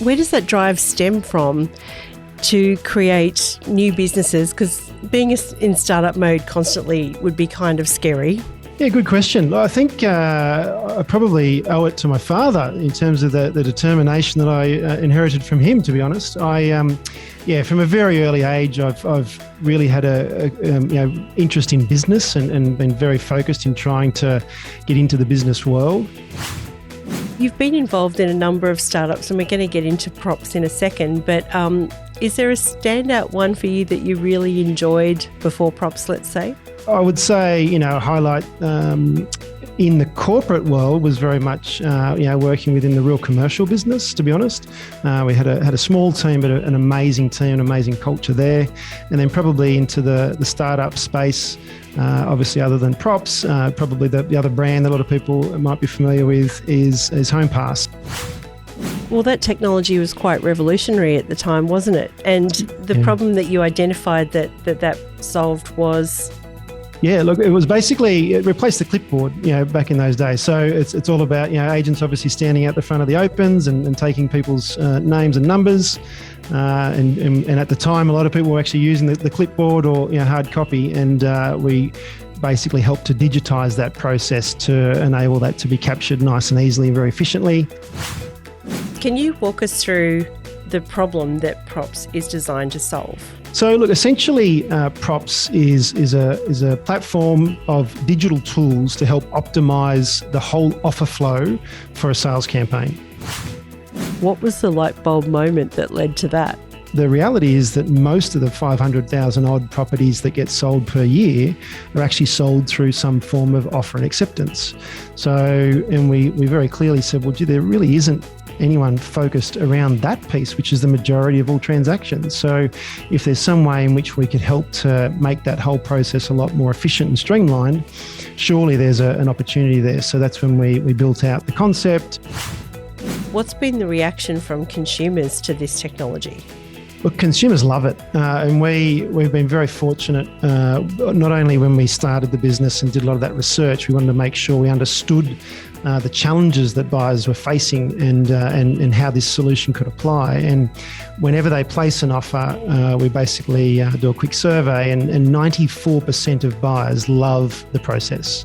Where does that drive stem from to create new businesses? Because being in startup mode constantly would be kind of scary. Yeah, good question. I think I probably owe it to my father in terms of the determination that I inherited from him, to be honest. From a very early age, I've really had a interest in business and been very focused in trying to get into the business world. You've been involved in a number of startups, and we're going to get into props in a second, but is there a standout one for you that you really enjoyed before props, let's say? I would say, a highlight in the corporate world was very much, working within the real commercial business, to be honest. We had a small team, but an amazing team, an amazing culture there. And then probably into the startup space, obviously other than props, probably the other brand that a lot of people might be familiar with is HomePass. Well, that technology was quite revolutionary at the time, wasn't it? And the problem that you identified that solved was... Yeah, look, it was basically, it replaced the clipboard, back in those days. So it's all about, agents obviously standing out the front of the opens and taking people's names and numbers. And at the time, a lot of people were actually using the clipboard or, hard copy. And we basically helped to digitize that process to enable that to be captured nice and easily and very efficiently. Can you walk us through the problem that Props is designed to solve? So look, essentially Props is a platform of digital tools to help optimize the whole offer flow for a sales campaign. What was the light bulb moment that led to that? The reality is that most of the 500,000 odd properties that get sold per year are actually sold through some form of offer and acceptance. And we very clearly said, well, gee, there really isn't anyone focused around that piece, which is the majority of all transactions. So if there's some way in which we could help to make that whole process a lot more efficient and streamlined, surely there's an opportunity there. So that's when we built out the concept. What's been the reaction from consumers to this technology? Look, consumers love it. And we've been very fortunate, not only when we started the business and did a lot of that research, we wanted to make sure we understood the challenges that buyers were facing and how this solution could apply. And whenever they place an offer, we basically do a quick survey and 94% of buyers love the process.